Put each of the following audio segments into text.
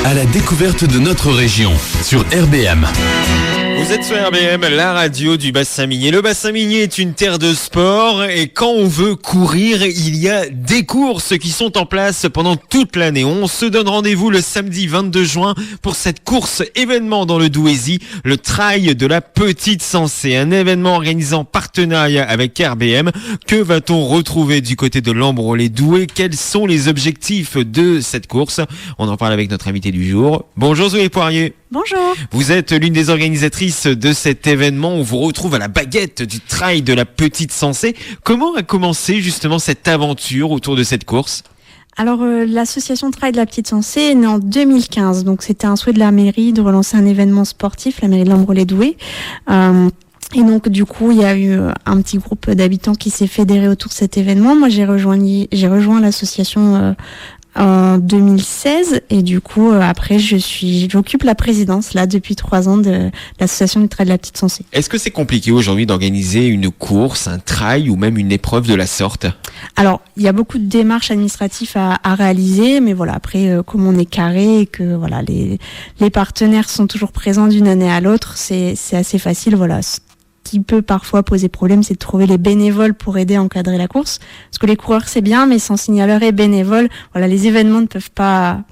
à la découverte de notre région sur RBM. Vous êtes sur RBM, la radio du bassin minier. Le bassin minier est une terre de sport et quand on veut courir, il y a des courses qui sont en place pendant toute l'année. On se donne rendez-vous le samedi 22 juin pour cette course événement dans le Douaisis, le Trail de la Petite Sensée. Un événement organisé en partenariat avec RBM. Que va-t-on retrouver du côté de Lembron-les-Douais? Quels sont les objectifs de cette course? On en parle avec notre invité du jour. Bonjour Zoé Poirier. Bonjour. Vous êtes l'une des organisatrices de cet événement. On vous retrouve à la baguette du Trail de la Petite Sensée. Comment a commencé justement cette aventure autour de cette course? Alors l'association Trail de la Petite Sensée est née en 2015. Donc c'était un souhait de la mairie de relancer un événement sportif, la mairie de Lembron-les-Douais. Et donc du coup il y a eu un petit groupe d'habitants qui s'est fédéré autour de cet événement. Moi j'ai rejoint l'association en 2016 et du coup après j'occupe la présidence là depuis 3 ans de l'association du Trail de la Petite Sensée. Est-ce que c'est compliqué aujourd'hui d'organiser une course, un trail ou même une épreuve de la sorte? Alors il y a beaucoup de démarches administratives à réaliser, mais voilà après comme on est carré et que voilà les partenaires sont toujours présents d'une année à l'autre, c'est assez facile. Voilà, ce qui peut parfois poser problème, c'est de trouver les bénévoles pour aider à encadrer la course. Parce que les coureurs, c'est bien, mais sans signaleurs et bénévoles, voilà, les événements ne peuvent pas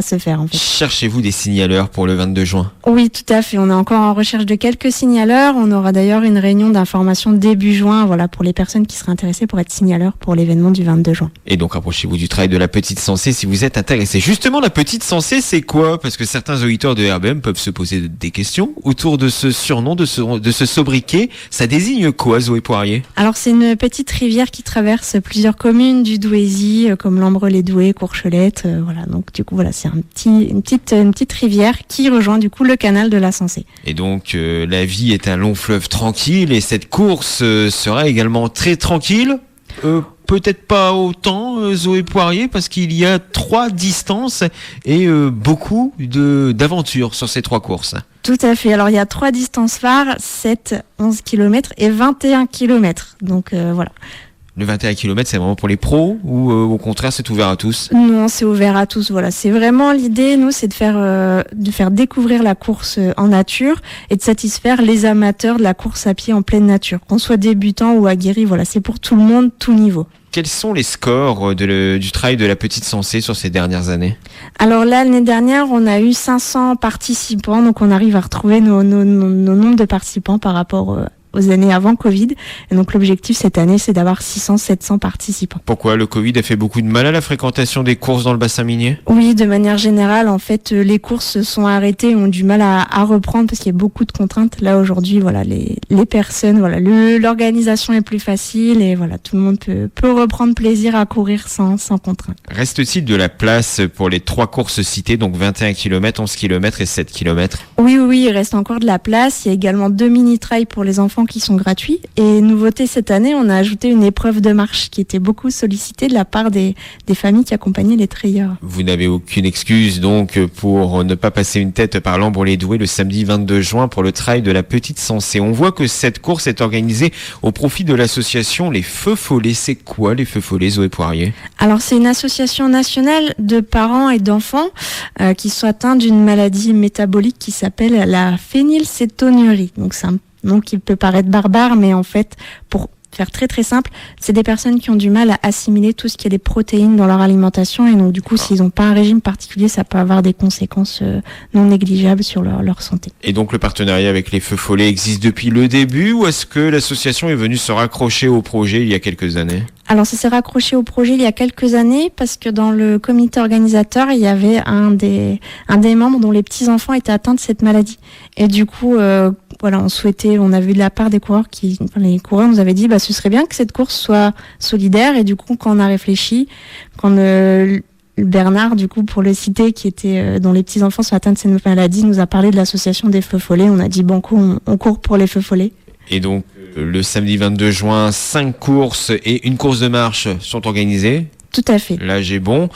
se faire, en fait. Cherchez-vous des signaleurs pour le 22 juin? Oui, tout à fait. On est encore en recherche de quelques signaleurs. On aura d'ailleurs une réunion d'information début juin, voilà, pour les personnes qui seraient intéressées pour être signaleurs pour l'événement du 22 juin. Et donc, rapprochez-vous du Trail de la Petite Sensée si vous êtes intéressé. Justement, la Petite Sensée, c'est quoi? Parce que certains auditeurs de RBM peuvent se poser des questions autour de ce surnom, de ce sobriquet. Ça désigne quoi, Zoé Poirier? Alors, c'est une petite rivière qui traverse plusieurs communes du Douaisis, comme Lembron-les-Douais, Courchelette, voilà. Donc, du coup, voilà, c'est une petite rivière qui rejoint, du coup, le canal de la Sensée. Et donc, la vie est un long fleuve tranquille et cette course sera également très tranquille. Peut-être pas autant, Zoé Poirier, parce qu'il y a 3 distances et beaucoup d'aventures sur ces 3 courses. Tout à fait. Alors, il y a 3 distances phares, 7, 11 km et 21 km. Donc, voilà. Le 21 km, c'est vraiment pour les pros ou au contraire, c'est ouvert à tous? Non, c'est ouvert à tous. Voilà, c'est vraiment l'idée. Nous, c'est de faire découvrir la course en nature et de satisfaire les amateurs de la course à pied en pleine nature, qu'on soit débutant ou aguerri. Voilà, c'est pour tout le monde, tout niveau. Quels sont les scores du Trail de la Petite Sensée sur ces dernières années? Alors l'année dernière, on a eu 500 participants, donc on arrive à retrouver nos nombres de participants par rapport aux années avant Covid. Et donc l'objectif cette année, c'est d'avoir 600-700 participants. Pourquoi? Le Covid a fait beaucoup de mal à la fréquentation des courses dans le bassin minier? Oui, de manière générale, en fait, les courses se sont arrêtées, ont du mal à reprendre parce qu'il y a beaucoup de contraintes. Là, aujourd'hui, voilà, les personnes, voilà, l'organisation est plus facile et voilà, tout le monde peut reprendre plaisir à courir sans contrainte. Reste-t-il de la place pour les 3 courses citées, donc 21 km, 11 km et 7 km? Oui, il reste encore de la place. Il y a également 2 mini-trails pour les enfants qui sont gratuits. Et nouveauté cette année, on a ajouté une épreuve de marche qui était beaucoup sollicitée de la part des familles qui accompagnaient les trailleurs. Vous n'avez aucune excuse donc pour ne pas passer une tête par Lembron-les-Douais le samedi 22 juin pour le Trail de la Petite Sensée. On voit que cette course est organisée au profit de l'association Les Feux Follets. C'est quoi les Feux Follets, Zoé Poirier? Alors c'est une association nationale de parents et d'enfants qui sont atteints d'une maladie métabolique qui s'appelle la phénylcétonurie. Donc c'est un nom qui peut paraître barbare, mais en fait, pour faire très très simple, c'est des personnes qui ont du mal à assimiler tout ce qui est des protéines dans leur alimentation et donc du coup s'ils n'ont pas un régime particulier, ça peut avoir des conséquences non négligeables sur leur santé. Et donc le partenariat avec les Feux Follets existe depuis le début ou est-ce que l'association est venue se raccrocher au projet il y a quelques années? Alors ça s'est raccroché au projet il y a quelques années parce que dans le comité organisateur il y avait un des membres dont les petits enfants étaient atteints de cette maladie et du coup voilà, on a vu de la part des coureurs les coureurs nous avaient dit ce serait bien que cette course soit solidaire et du coup quand on a réfléchi, quand Bernard, du coup, pour le citer, dont les petits-enfants sont atteints de cette maladie, nous a parlé de l'association des Feux Follets. On a dit banco, on court pour les Feux Follets. Et donc, le samedi 22 juin, 5 courses et une course de marche sont organisées. Tout à fait. L'âge est bon.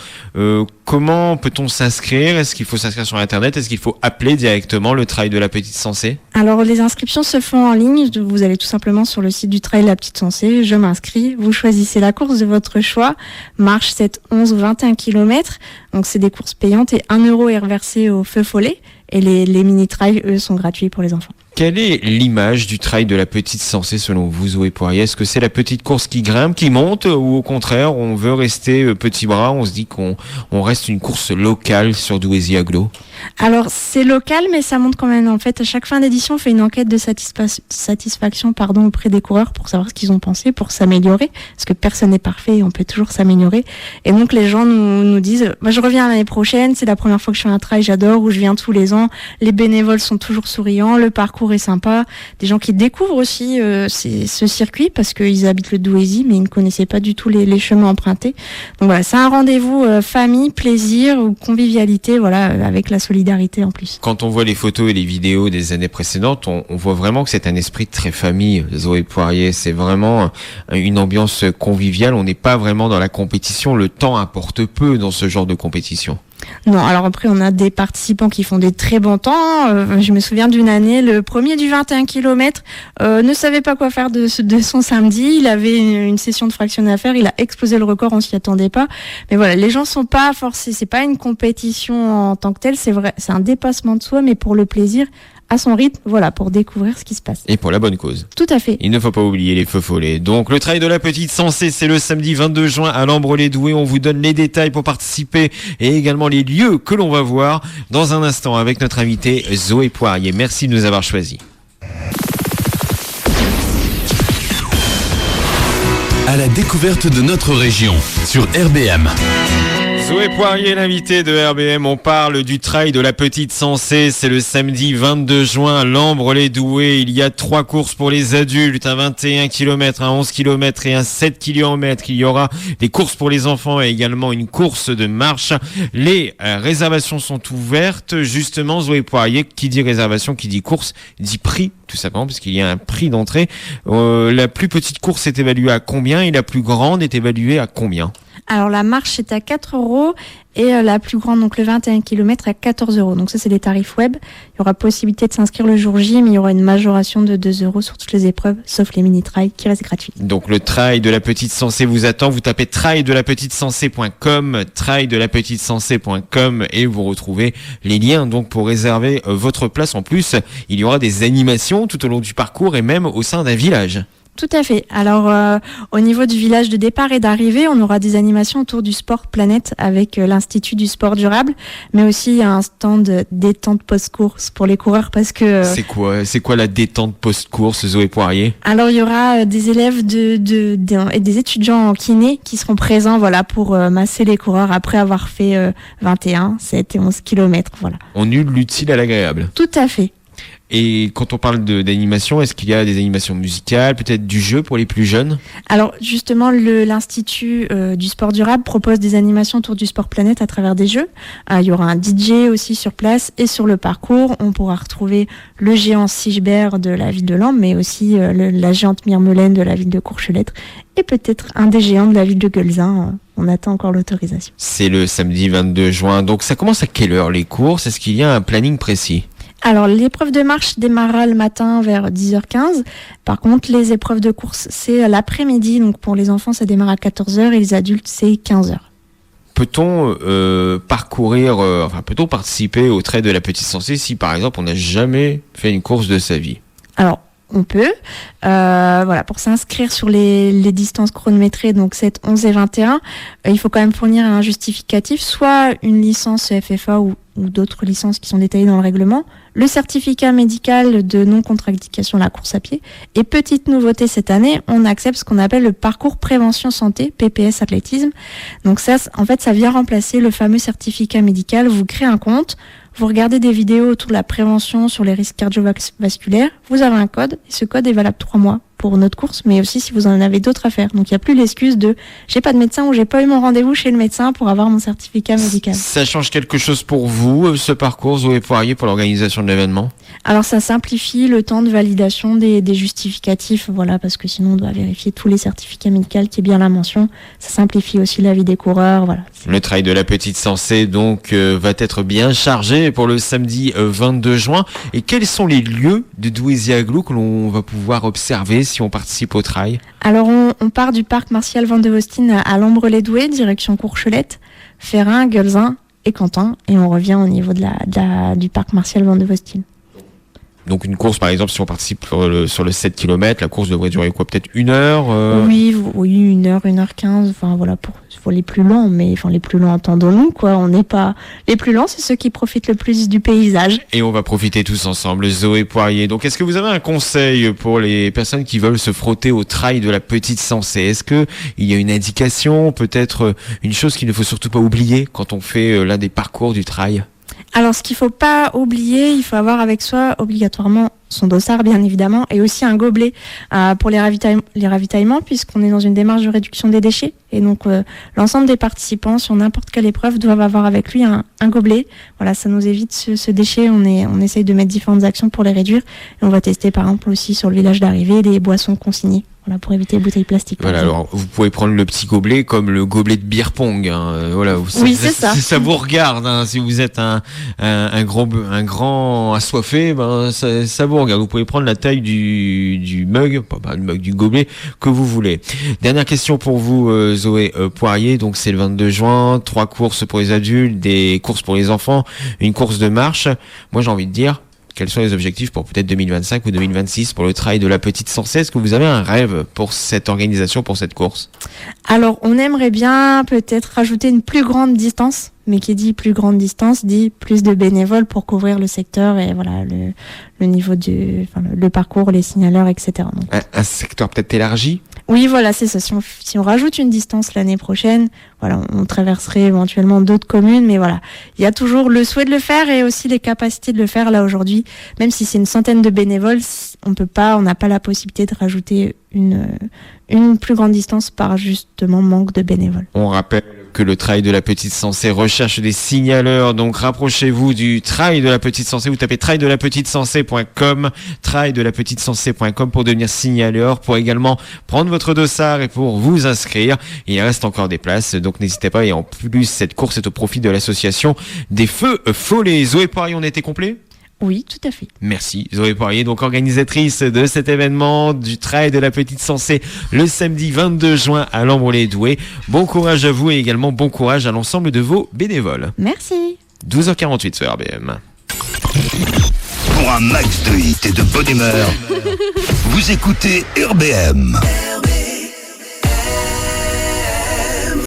Comment peut-on s'inscrire? Est-ce qu'il faut s'inscrire sur Internet? Est-ce qu'il faut appeler directement le Trail de la Petite Sensée? Alors, les inscriptions se font en ligne. Vous allez tout simplement sur le site du Trail de la Petite Sensée. Je m'inscris. Vous choisissez la course de votre choix. Marche 7, 11 ou 21 km. Donc, c'est des courses payantes et 1 € est reversé au feu follet. Et les mini-trails, eux, sont gratuits pour les enfants. Quelle est l'image du Trail de la Petite Sensée selon vous, Zoé Poirier? Est-ce que c'est la petite course qui grimpe, qui monte, ou au contraire, on veut rester petit bras, on se dit qu'on reste une course locale sur Douaisis-Aglo? Alors, c'est local, mais ça monte quand même. En fait, à chaque fin d'édition, on fait une enquête de satisfaction auprès des coureurs pour savoir ce qu'ils ont pensé, pour s'améliorer. Parce que personne n'est parfait et on peut toujours s'améliorer. Et donc, les gens nous disent, je reviens l'année prochaine, c'est la première fois que je fais un trail, j'adore, ou je viens tous les ans. Les bénévoles sont toujours souriants, le parcours est sympa. Des gens qui découvrent aussi ce circuit parce qu'ils habitent le Douaisis, mais ils ne connaissaient pas du tout les chemins empruntés. Donc voilà, c'est un rendez-vous famille, plaisir ou convivialité, voilà, avec la solidarité en plus. Quand on voit les photos et les vidéos des années précédentes, on voit vraiment que c'est un esprit très famille, Zoé Poirier. C'est vraiment une ambiance conviviale. On n'est pas vraiment dans la compétition. Le temps apporte peu dans ce genre de compétition. Non, alors après, on a des participants qui font des très bons temps. Je me souviens d'une année, le premier du 21 km ne savait pas quoi faire de son samedi. Il avait une session de fractionné à faire. Il a explosé le record, on s'y attendait pas. Mais voilà, les gens sont pas forcés. C'est pas une compétition en tant que telle. C'est vrai, c'est un dépassement de soi, mais pour le plaisir, à son rythme, voilà, pour découvrir ce qui se passe. Et pour la bonne cause. Tout à fait. Il ne faut pas oublier les feux follets. Donc, le Trail de la Petite Sensée, c'est le samedi 22 juin à Lambre-les-Doués. On vous donne les détails pour participer et également les lieux que l'on va voir dans un instant avec notre invité Zoé Poirier. Merci de nous avoir choisis. À la découverte de notre région sur RBM. Zoé Poirier, l'invité de RBM, on parle du Trail de la Petite Sensée, c'est le samedi 22 juin à Lambre-les-Doués. Il y a 3 courses pour les adultes, un 21 km, un 11 km et un 7 km. Il y aura des courses pour les enfants et également une course de marche. Les réservations sont ouvertes, justement. Zoé Poirier, qui dit réservation, qui dit course, dit prix, tout simplement, parce qu'il y a un prix d'entrée. La plus petite course est évaluée à combien et la plus grande est évaluée à combien? Alors la marche est à 4 € et la plus grande, donc le 21 km, à 14 €. Donc ça, c'est les tarifs web. Il y aura possibilité de s'inscrire le jour J, mais il y aura une majoration de 2 € sur toutes les épreuves, sauf les mini-trails qui restent gratuits. Donc le Trail de la Petite Sensée vous attend. Vous tapez traildeLaPetiteSensée.com, traildeLaPetiteSensée.com et vous retrouvez les liens donc pour réserver votre place. En plus, il y aura des animations tout au long du parcours et même au sein d'un village. Tout à fait. Alors, au niveau du village de départ et d'arrivée, on aura des animations autour du sport planète avec l'Institut du sport durable, mais aussi un stand détente post-course pour les coureurs parce que... C'est quoi la détente post-course, Zoé Poirier? Alors, il y aura des élèves et des étudiants en kiné qui seront présents, voilà, pour masser les coureurs après avoir fait 21, 7 et 11 km, voilà. On eut l'utile à l'agréable. Tout à fait. Et quand on parle d'animation, est-ce qu'il y a des animations musicales, peut-être du jeu pour les plus jeunes? Alors justement, l'Institut du sport durable propose des animations autour du sport planète à travers des jeux. Il y aura un DJ aussi sur place et sur le parcours, on pourra retrouver le géant Sigebert de la ville de Lambre, mais aussi la géante Myrmelaine de la ville de Courchelettre et peut-être un des géants de la ville de Guelzin. On attend encore l'autorisation. C'est le samedi 22 juin. Donc ça commence à quelle heure les courses? Est-ce qu'il y a un planning précis? Alors, l'épreuve de marche démarrera le matin vers 10h15. Par contre, les épreuves de course, c'est l'après-midi. Donc, pour les enfants, ça démarre à 14h et les adultes, c'est 15h. Peut-on peut-on participer au Trail de la Petite Sensée si, par exemple, on n'a jamais fait une course de sa vie? Alors, on peut. Voilà, pour s'inscrire sur les distances chronométrées, donc 7, 11 et 21, il faut quand même fournir un justificatif, soit une licence FFA ou d'autres licences qui sont détaillées dans le règlement, le certificat médical de non-contre-indication à la course à pied. Et petite nouveauté cette année, on accepte ce qu'on appelle le parcours prévention santé, PPS athlétisme. Donc ça, en fait, ça vient remplacer le fameux certificat médical. Vous créez un compte, vous regardez des vidéos autour de la prévention sur les risques cardiovasculaires, vous avez un code, et ce code est valable 3 mois. pour notre course, mais aussi si vous en avez d'autres à faire. Donc il n'y a plus l'excuse de j'ai pas de médecin ou j'ai pas eu mon rendez-vous chez le médecin pour avoir mon certificat médical. Ça change quelque chose pour vous, ce parcours Zoé Poirier, pour l'organisation de l'événement? Alors ça simplifie le temps de validation des justificatifs, voilà, parce que sinon on doit vérifier tous les certificats médicaux qui est bien la mention. Ça simplifie aussi la vie des coureurs, voilà. Le trail de la Petite Sensée donc va être bien chargé pour le samedi 22 juin. Et quels sont les lieux de Douaisis-Aglo que l'on va pouvoir observer si on participe au trail? Alors on part du parc Martial Van de Vostine à Lambre-les-Douais, direction Courchelette, Ferrin, Guelzin et Quentin, et on revient au niveau du parc Martial Van de Vostine. Donc une course, par exemple, si on participe sur le 7 km, la course devrait durer quoi? Peut-être 1 heure Oui, 1 heure, 1h15, enfin voilà, pour les plus lents, mais enfin les plus lents, entendons-nous, quoi. On n'est pas... Les plus lents, c'est ceux qui profitent le plus du paysage. Et on va profiter tous ensemble, Zoé Poirier. Donc est-ce que vous avez un conseil pour les personnes qui veulent se frotter au trail de la Petite Sensée? Est-ce que il y a une indication, peut-être une chose qu'il ne faut surtout pas oublier quand on fait l'un des parcours du trail? Alors, ce qu'il faut pas oublier, il faut avoir avec soi obligatoirement son dossard, bien évidemment, et aussi un gobelet pour les ravitaillements, puisqu'on est dans une démarche de réduction des déchets. Et donc, l'ensemble des participants, sur n'importe quelle épreuve, doivent avoir avec lui un gobelet. Voilà, ça nous évite ce déchet. On essaye de mettre différentes actions pour les réduire. Et on va tester, par exemple, aussi sur le village d'arrivée, des boissons consignées. Voilà, pour éviter les bouteilles plastiques. Voilà, alors vous pouvez prendre le petit gobelet comme le gobelet de beer pong. Voilà, oui, c'est ça. Si ça vous regarde, si vous êtes un grand assoiffé, ça vous regarde. Vous pouvez prendre la taille du mug, le mug du gobelet que vous voulez. Dernière question pour vous, Zoé Poirier. Donc c'est le 22 juin, 3 courses pour les adultes, des courses pour les enfants, une course de marche. Moi, j'ai envie de dire, quels sont les objectifs pour peut-être 2025 ou 2026 pour le trail de la Petite Sensée? Est-ce que vous avez un rêve pour cette organisation, pour cette course? Alors, on aimerait bien peut-être rajouter une plus grande distance, mais qui dit plus grande distance dit plus de bénévoles pour couvrir le secteur et voilà le niveau le parcours, les signaleurs, etc. Donc, un secteur peut-être élargi? Oui, voilà, c'est ça. Si on rajoute une distance l'année prochaine, voilà, on traverserait éventuellement d'autres communes, mais voilà, il y a toujours le souhait de le faire et aussi les capacités de le faire là aujourd'hui. Même si c'est une centaine de bénévoles, on n'a pas la possibilité de rajouter une plus grande distance par justement manque de bénévoles. On rappelle que le trail de la Petite Sensée recherche des signaleurs, donc rapprochez-vous du trail de la Petite Sensée. Vous tapez traildeLaPetiteSensée.com, traildeLaPetiteSensée.com pour devenir signaleur, pour également prendre votre dossard et pour vous inscrire. Il reste encore des places, donc n'hésitez pas. Et en plus, cette course est au profit de l'association des Feux Follets. Zoé Poirier, on était complet? Oui, tout à fait. Merci Zoé Poirier, donc organisatrice de cet événement du trail de la Petite Sensée le samedi 22 juin à Lambre-les-Douais. Bon courage à vous et également bon courage à l'ensemble de vos bénévoles. Merci. 12h48 sur RBM. Pour un max de hits et de bonne humeur, vous écoutez RBM.